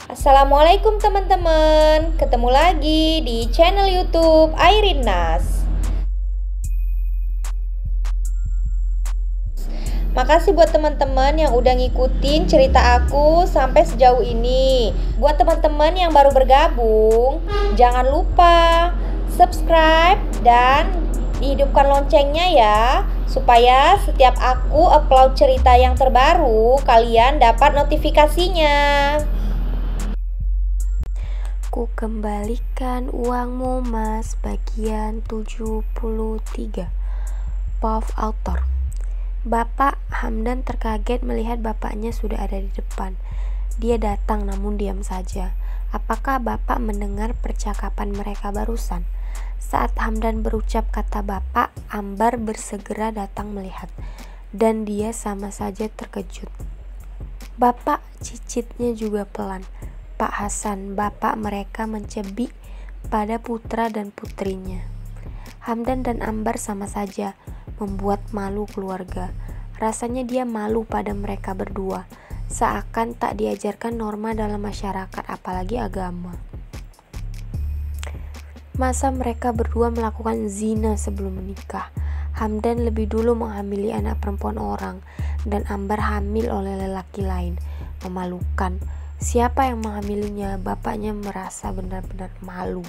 Assalamualaikum teman-teman, ketemu lagi di channel YouTube Airin Nas. Makasih buat teman-teman yang udah ngikutin cerita aku sampai sejauh ini. Buat teman-teman yang baru bergabung, jangan lupa subscribe dan dihidupkan loncengnya ya, supaya setiap aku upload cerita yang terbaru, kalian dapat notifikasinya. Ku kembalikan uangmu mas, bagian 73. Pop author. Bapak Hamdan terkaget melihat bapaknya sudah ada di depan. Dia datang namun diam saja. Apakah bapak mendengar percakapan mereka barusan? Saat Hamdan berucap kata bapak, Ambar bersegera datang melihat, dan dia sama saja terkejut. Bapak, cicitnya juga pelan. Pak Hasan, bapak mereka mencebik pada putra dan putrinya. Hamdan dan Ambar sama saja membuat malu keluarga. Rasanya dia malu pada mereka berdua, seakan tak diajarkan norma dalam masyarakat apalagi agama. Masa mereka berdua melakukan zina sebelum menikah? Hamdan lebih dulu menghamili anak perempuan orang, dan Ambar hamil oleh lelaki lain. Memalukan. Siapa yang menghamilinya? Bapaknya merasa benar-benar malu.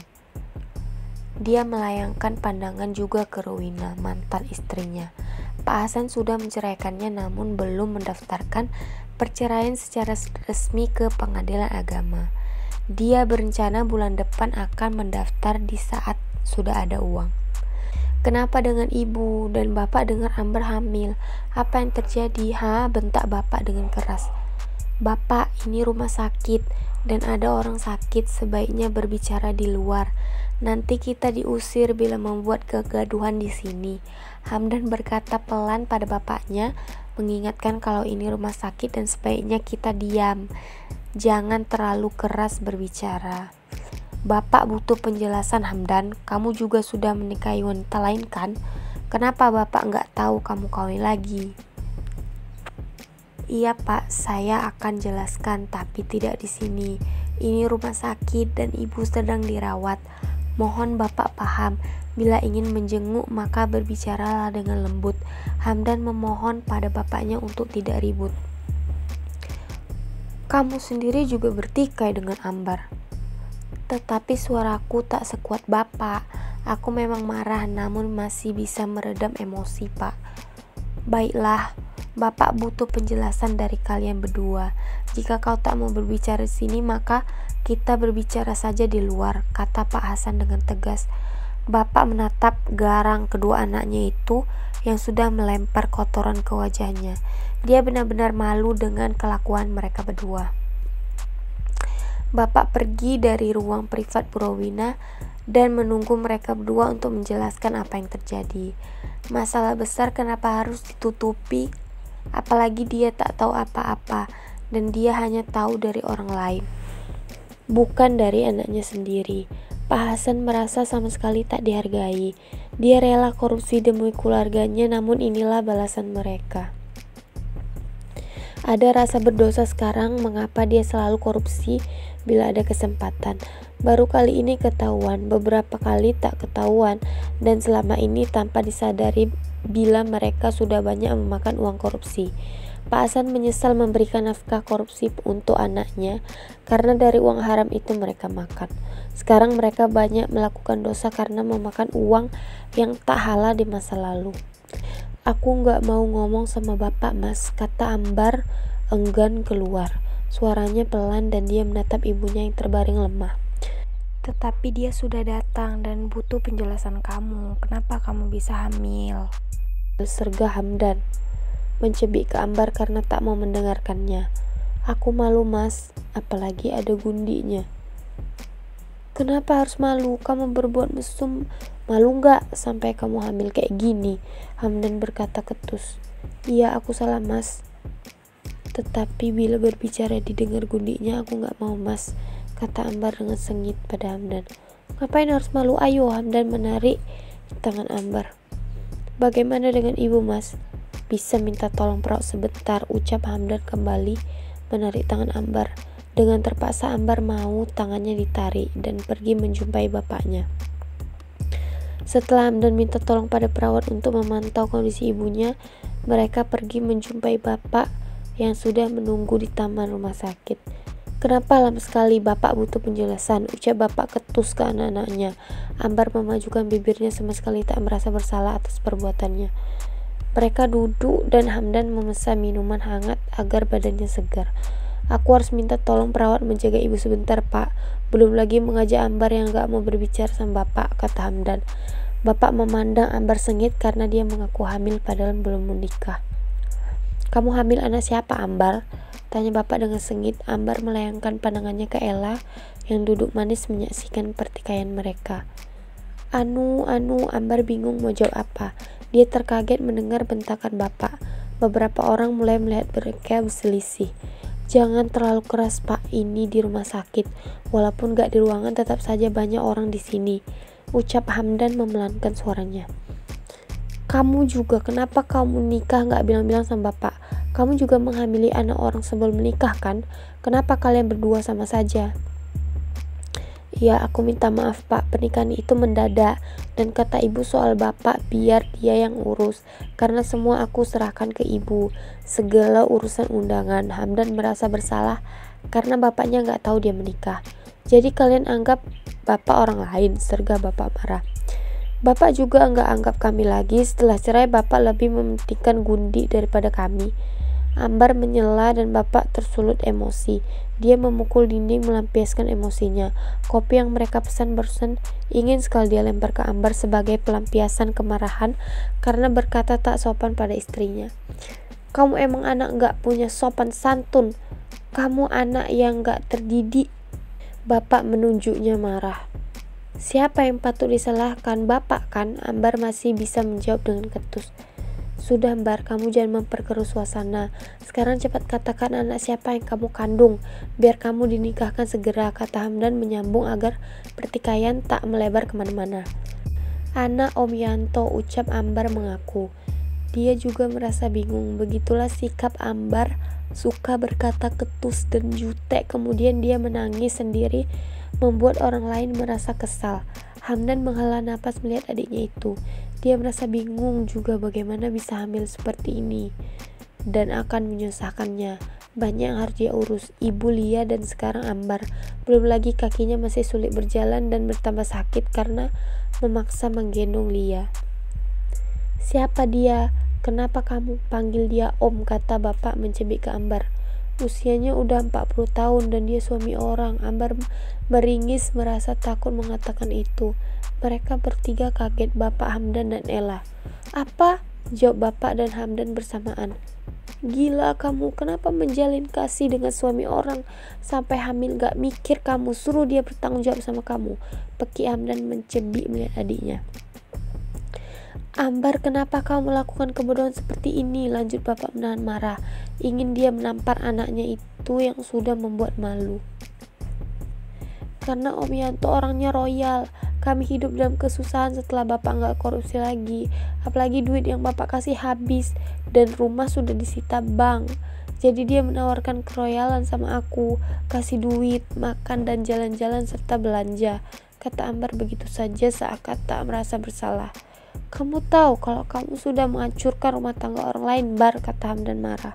Dia melayangkan pandangan juga ke Rowina, mantan istrinya. Pak Hasan sudah menceraikannya namun belum mendaftarkan perceraian secara resmi ke pengadilan agama. Dia berencana bulan depan akan mendaftar di saat sudah ada uang. Kenapa dengan ibu dan bapak dengar Ambar hamil? Apa yang terjadi? Bentak bapak dengan keras. Bapak, ini rumah sakit dan ada orang sakit, sebaiknya berbicara di luar. Nanti kita diusir bila membuat kegaduhan di sini. Hamdan berkata pelan pada bapaknya, mengingatkan kalau ini rumah sakit dan sebaiknya kita diam. Jangan terlalu keras berbicara. Bapak butuh penjelasan Hamdan, kamu juga sudah menikahi wanita lain kan? Kenapa bapak nggak tahu kamu kawin lagi? Iya pak, saya akan jelaskan tapi tidak di sini. Ini rumah sakit dan ibu sedang dirawat. Mohon bapak paham, bila ingin menjenguk maka berbicaralah dengan lembut. Hamdan memohon pada bapaknya untuk tidak ribut. Kamu sendiri juga bertikai dengan Ambar. Tetapi suaraku tak sekuat bapak. Aku memang marah namun masih bisa meredam emosi pak. Baiklah. Bapak butuh penjelasan dari kalian berdua. Jika kau tak mau berbicara di sini, maka kita berbicara saja di luar, kata Pak Hasan dengan tegas. Bapak menatap garang kedua anaknya itu yang sudah melempar kotoran ke wajahnya. Dia benar-benar malu dengan kelakuan mereka berdua. Bapak pergi dari ruang privat Rowina dan menunggu mereka berdua untuk menjelaskan apa yang terjadi. Masalah besar kenapa harus ditutupi? Apalagi dia tak tahu apa-apa dan dia hanya tahu dari orang lain, bukan dari anaknya sendiri. Pak Hasan merasa sama sekali tak dihargai. Dia rela korupsi demi keluarganya, namun inilah balasan mereka. Ada rasa berdosa sekarang mengapa dia selalu korupsi bila ada kesempatan. Baru kali ini ketahuan, beberapa kali tak ketahuan, dan selama ini tanpa disadari bila mereka sudah banyak memakan uang korupsi. Pak Hasan menyesal memberikan nafkah korupsi untuk anaknya karena dari uang haram itu mereka makan. Sekarang mereka banyak melakukan dosa karena memakan uang yang tak halal di masa lalu. Aku gak mau ngomong sama bapak mas, kata Ambar enggan keluar. Suaranya pelan dan dia menatap ibunya yang terbaring lemah. Tetapi dia sudah datang dan butuh penjelasan kamu. Kenapa kamu bisa hamil? Sergah Hamdan, mencebik ke Ambar karena tak mau mendengarkannya. Aku malu mas, apalagi ada gundinya. Kenapa harus malu? Kamu berbuat mesum. Malu gak sampai kamu hamil kayak gini? Hamdan berkata ketus. Iya aku salah mas. Tetapi bila berbicara didengar gundinya aku gak mau mas, kata Ambar dengan sengit pada Hamdan. Ngapain harus malu? Ayo. Hamdan menarik tangan Ambar. Bagaimana dengan ibu mas? Bisa minta tolong perauk sebentar, ucap Hamdan kembali menarik tangan Ambar. Dengan terpaksa Ambar mau, tangannya ditarik dan pergi menjumpai bapaknya. Setelah Hamdan minta tolong pada perawat untuk memantau kondisi ibunya, mereka pergi menjumpai bapak yang sudah menunggu di taman rumah sakit. "Kenapa lama sekali? Bapak butuh penjelasan," ucap bapak ketus ke anak-anaknya. Ambar memajukan bibirnya, sama sekali tak merasa bersalah atas perbuatannya. Mereka duduk dan Hamdan memesan minuman hangat agar badannya segar. "Aku harus minta tolong perawat menjaga ibu sebentar, Pak. Belum lagi mengajak Ambar yang gak mau berbicara sama bapak," kata Hamdan. Bapak memandang Ambar sengit karena dia mengaku hamil padahal belum menikah. "Kamu hamil anak siapa, Ambar?" tanya bapak dengan sengit. Ambar melayangkan pandangannya ke Ella yang duduk manis menyaksikan pertikaian mereka. Anu, Ambar bingung mau jawab apa. Dia terkaget mendengar bentakan bapak. Beberapa orang mulai melihat mereka berselisih. "Jangan terlalu keras, Pak. Ini di rumah sakit. Walaupun gak di ruangan, tetap saja banyak orang di sini," ucap Hamdan memelankan suaranya. "Kamu juga, kenapa kamu nikah gak bilang-bilang sama bapak? Kamu juga menghamili anak orang sebelum menikah kan? Kenapa kalian berdua sama saja?" "Ya, aku minta maaf, Pak. Pernikahan itu mendadak. Dan kata ibu soal bapak, biar dia yang urus. Karena semua aku serahkan ke ibu. Segala urusan undangan." Hamdan merasa bersalah karena bapaknya gak tahu dia menikah. "Jadi kalian anggap bapak orang lain?" serga bapak marah. "Bapak juga gak anggap kami lagi. Setelah cerai, bapak lebih mementingkan Gundi daripada kami." Ambar menyela dan bapak tersulut emosi. Dia memukul dinding melampiaskan emosinya. Kopi yang mereka pesan barusan ingin sekali dia lempar ke Ambar sebagai pelampiasan kemarahan karena berkata tak sopan pada istrinya. "Kamu emang anak gak punya sopan santun. Kamu anak yang gak terdidik." Bapak menunjuknya marah. "Siapa yang patut disalahkan? Bapak kan?" Ambar masih bisa menjawab dengan ketus. "Sudah, Ambar, kamu jangan memperkeruh suasana. Sekarang cepat katakan anak siapa yang kamu kandung, biar kamu dinikahkan segera," kata Hamdan menyambung agar pertikaian tak melebar kemana-mana. "Anak Om Yanto," ucap Ambar mengaku. Dia juga merasa bingung. Begitulah sikap Ambar, suka berkata ketus dan jutek, kemudian dia menangis sendiri, membuat orang lain merasa kesal. Hamdan menghela napas melihat adiknya itu. Dia merasa bingung juga bagaimana bisa hamil seperti ini dan akan menyusahkannya. Banyak yang harus dia urus, ibu Lia dan sekarang Ambar. Belum lagi kakinya masih sulit berjalan dan bertambah sakit karena memaksa menggendong Lia. "Siapa dia? Kenapa kamu panggil dia Om?" kata bapak mencibik ke Ambar. "Usianya udah 40 tahun dan dia suami orang." Ambar meringis, merasa takut mengatakan itu. Mereka bertiga kaget, bapak, Hamdan, dan Ella. "Apa?" jawab bapak dan Hamdan bersamaan. "Gila kamu, kenapa menjalin kasih dengan suami orang sampai hamil? Gak mikir kamu, suruh dia bertanggung jawab sama kamu," Peki Hamdan mencibik melihat adiknya. "Ambar, kenapa kamu melakukan kebodohan seperti ini?" lanjut bapak menahan marah. Ingin dia menampar anaknya itu yang sudah membuat malu. "Karena Om Yanto orangnya royal. Kami hidup dalam kesusahan setelah bapak gak korupsi lagi. Apalagi duit yang bapak kasih habis dan rumah sudah disita bank. Jadi dia menawarkan keroyalan sama aku, kasih duit, makan dan jalan-jalan serta belanja," kata Ambar begitu saja seakan tak merasa bersalah. "Kamu tahu kalau kamu sudah menghancurkan rumah tangga orang lain, Bar," kata Hamdan marah.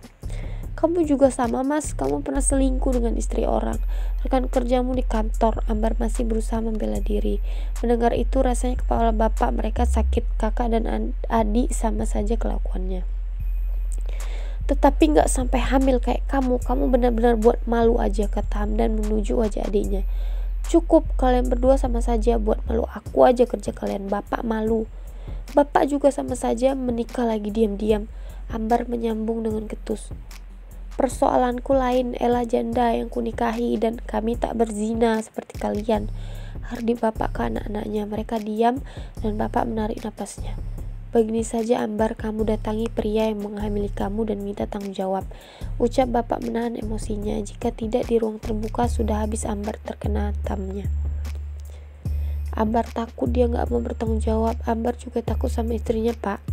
"Kamu juga sama, Mas. Kamu pernah selingkuh dengan istri orang, rekan kerjamu di kantor." Ambar masih berusaha membela diri. Mendengar itu rasanya kepala bapak mereka sakit. Kakak dan adik sama saja kelakuannya. "Tetapi gak sampai hamil kayak kamu. Kamu benar-benar buat malu aja," kata Hamdan menuju wajah adiknya. "Cukup, kalian berdua sama saja buat malu. Aku aja kerja kalian, bapak malu. Bapak juga sama saja menikah lagi diam-diam," Ambar menyambung dengan ketus. "Persoalanku lain, Ella janda yang kunikahi dan kami tak berzina seperti kalian," hardik bapak ke anak-anaknya. Mereka diam dan bapak menarik napasnya. "Begini saja Ambar, kamu datangi pria yang menghamili kamu dan minta tanggung jawab," ucap bapak menahan emosinya. Jika tidak di ruang terbuka sudah habis Ambar terkena hantamnya. Ambar takut dia gak mau bertanggung jawab. Ambar juga takut sama istrinya, "Pak,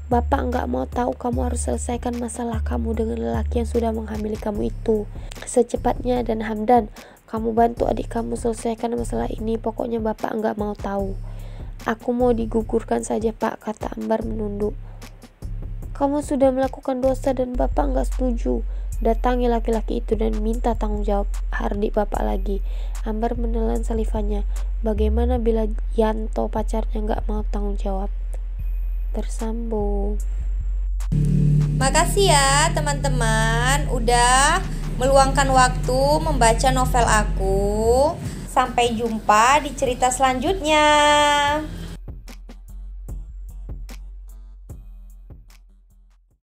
bapak gak mau tahu. Kamu harus selesaikan masalah kamu dengan lelaki yang sudah menghamili kamu itu." secepatnya. Dan Hamdan, kamu bantu adik kamu selesaikan masalah ini, pokoknya bapak nggak mau tahu. Aku mau digugurkan saja pak, kata Ambar menunduk. Kamu sudah melakukan dosa dan bapak nggak setuju. Datangi laki-laki itu dan minta tanggung jawab, hardik bapak lagi. Ambar menelan salivannya. Bagaimana bila Yanto pacarnya nggak mau tanggung jawab? Tersambung. Makasih ya teman-teman udah meluangkan waktu membaca novel aku. Sampai jumpa di cerita selanjutnya.